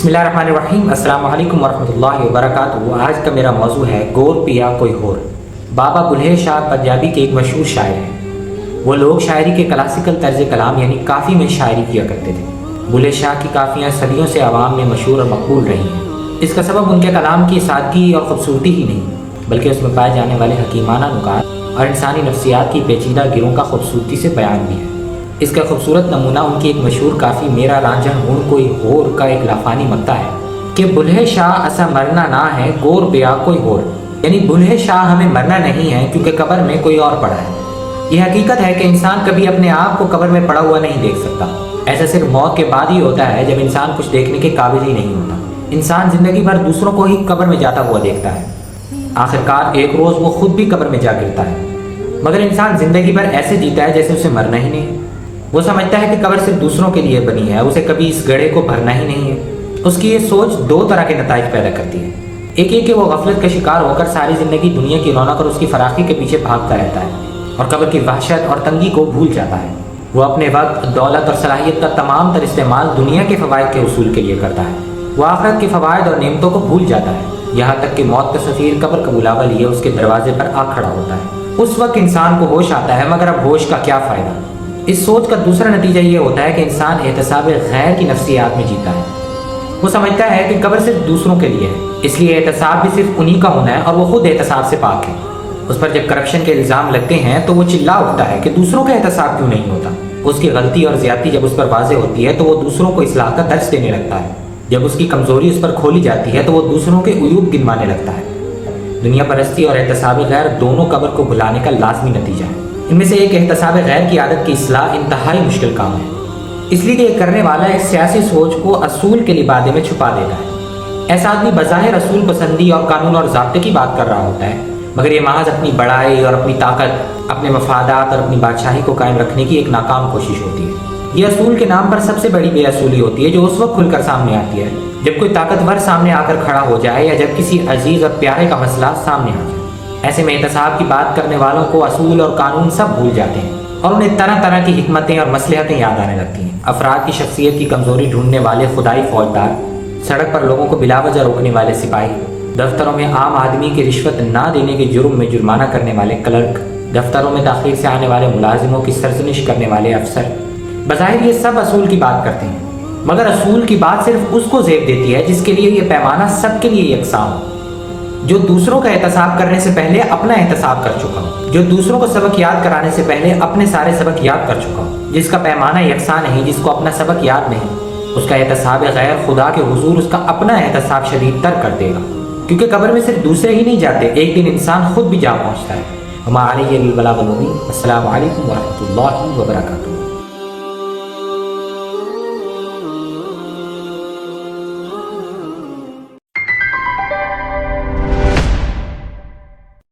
بسم اللہ الرحمن الرحیم۔ السلام علیکم ورحمۃ اللہ وبرکاتہ۔ آج کا میرا موضوع ہے گور پیا کوئی ہور۔ بابا بلہے شاہ پنجابی کے ایک مشہور شاعر ہیں۔ وہ لوگ شاعری کے کلاسیکل طرز کلام یعنی کافی میں شاعری کیا کرتے تھے۔ بلہے شاہ کی کافیاں صدیوں سے عوام میں مشہور اور مقبول رہی ہیں۔ اس کا سبب ان کے کلام کی سادگی اور خوبصورتی ہی نہیں بلکہ اس میں پائے جانے والے حکیمانہ نکات اور انسانی نفسیات کی پیچیدہ گروں کا خوبصورتی سے بیان بھی ہے۔ اس کا خوبصورت نمونہ ان کی ایک مشہور کافی میرا رانجھا ہون کوئی ہور کا ایک لافانی مقطع ہے کہ بلہے شاہ اسا مرنا نہ ہے گور بیا کوئی ہور، یعنی بلہے شاہ ہمیں مرنا نہیں ہے کیونکہ قبر میں کوئی اور پڑا ہے۔ یہ حقیقت ہے کہ انسان کبھی اپنے آپ کو قبر میں پڑا ہوا نہیں دیکھ سکتا۔ ایسا صرف موت کے بعد ہی ہوتا ہے جب انسان کچھ دیکھنے کے قابل ہی نہیں ہوتا۔ انسان زندگی بھر دوسروں کو ہی قبر میں جاتا ہوا دیکھتا ہے، آخرکار ایک روز وہ خود بھی قبر میں جا گرتا ہے۔ مگر انسان زندگی بھر ایسے جیتا ہے جیسے اسے مرنا ہی نہیں۔ وہ سمجھتا ہے کہ قبر صرف دوسروں کے لیے بنی ہے، اسے کبھی اس گڑھے کو بھرنا ہی نہیں ہے۔ اس کی یہ سوچ دو طرح کے نتائج پیدا کرتی ہے۔ ایک یہ کہ وہ غفلت کا شکار ہو کر ساری زندگی دنیا کی رونق اور اس کی فراخی کے پیچھے بھاگتا رہتا ہے اور قبر کی وحشت اور تنگی کو بھول جاتا ہے۔ وہ اپنے وقت، دولت اور صلاحیت کا تمام تر استعمال دنیا کے فوائد کے حصول کے لیے کرتا ہے۔ وہ آخرت کے فوائد اور نعمتوں کو بھول جاتا ہے، یہاں تک کہ موت کا سفیر قبر کا بلاوا لیے اس کے دروازے پر آ کھڑا ہوتا ہے۔ اس وقت انسان کو ہوش آتا ہے، مگر اب ہوش کا کیا فائدہ؟ اس سوچ کا دوسرا نتیجہ یہ ہوتا ہے کہ انسان احتساب غیر کی نفسیات میں جیتا ہے۔ وہ سمجھتا ہے کہ قبر صرف دوسروں کے لیے ہے، اس لیے احتساب بھی صرف انہی کا ہونا ہے اور وہ خود احتساب سے پاک ہے۔ اس پر جب کرپشن کے الزام لگتے ہیں تو وہ چلا اٹھتا ہے کہ دوسروں کا احتساب کیوں نہیں ہوتا۔ اس کی غلطی اور زیادتی جب اس پر واضح ہوتی ہے تو وہ دوسروں کو اصلاح کا درس دینے لگتا ہے۔ جب اس کی کمزوری اس پر کھولی جاتی ہے تو وہ دوسروں کے عیوب گنوانے لگتا ہے۔ دنیا پرستی اور احتساب غیر دونوں قبر کو بھلانے کا لازمی نتیجہ ہے۔ ان میں سے ایک احتساب غیر کی عادت کی اصلاح انتہائی مشکل کام ہے، اس لیے کہ یہ کرنے والا ایک سیاسی سوچ کو اصول کے لبادے میں چھپا دیتا ہے۔ ایسا آدمی بظاہر اصول پسندی اور قانون اور ضابطے کی بات کر رہا ہوتا ہے، مگر یہ محض اپنی بڑائی اور اپنی طاقت، اپنے مفادات اور اپنی بادشاہی کو قائم رکھنے کی ایک ناکام کوشش ہوتی ہے۔ یہ اصول کے نام پر سب سے بڑی بے اصولی ہوتی ہے جو اس وقت کھل کر سامنے آتی ہے جب کوئی طاقتور سامنے آ کر کھڑا ہو جائے یا جب کسی عزیز اور پیارے کا مسئلہ سامنے آ جائے۔ ایسے میں احتساب کی بات کرنے والوں کو اصول اور قانون سب بھول جاتے ہیں اور انہیں طرح طرح کی حکمتیں اور مصلحتیں یاد آنے لگتی ہیں۔ افراد کی شخصیت کی کمزوری ڈھونڈنے والے خدائی فوجدار، سڑک پر لوگوں کو بلا وجہ روکنے والے سپاہی، دفتروں میں عام آدمی کی رشوت نہ دینے کے جرم میں جرمانہ کرنے والے کلرک، دفتروں میں تاخیر سے آنے والے ملازموں کی سرزنش کرنے والے افسر، بظاہر یہ سب اصول کی بات کرتے ہیں، مگر اصول کی بات صرف اس کو زیب دیتی ہے جس کے لیے یہ پیمانہ سب کے لیے یکساں ہو، جو دوسروں کا احتساب کرنے سے پہلے اپنا احتساب کر چکا ہو، جو دوسروں کو سبق یاد کرانے سے پہلے اپنے سارے سبق یاد کر چکا ہو، جس کا پیمانہ یکساں نہیں، جس کو اپنا سبق یاد نہیں، اس کا احتساب غیر خدا کے حضور اس کا اپنا احتساب شدید تر کر دے گا، کیونکہ قبر میں صرف دوسرے ہی نہیں جاتے، ایک دن انسان خود بھی جا پہنچتا ہے۔ وما علیہ الا البلاغ المبین۔ السلام علیکم ورحمۃ اللہ وبرکاتہ۔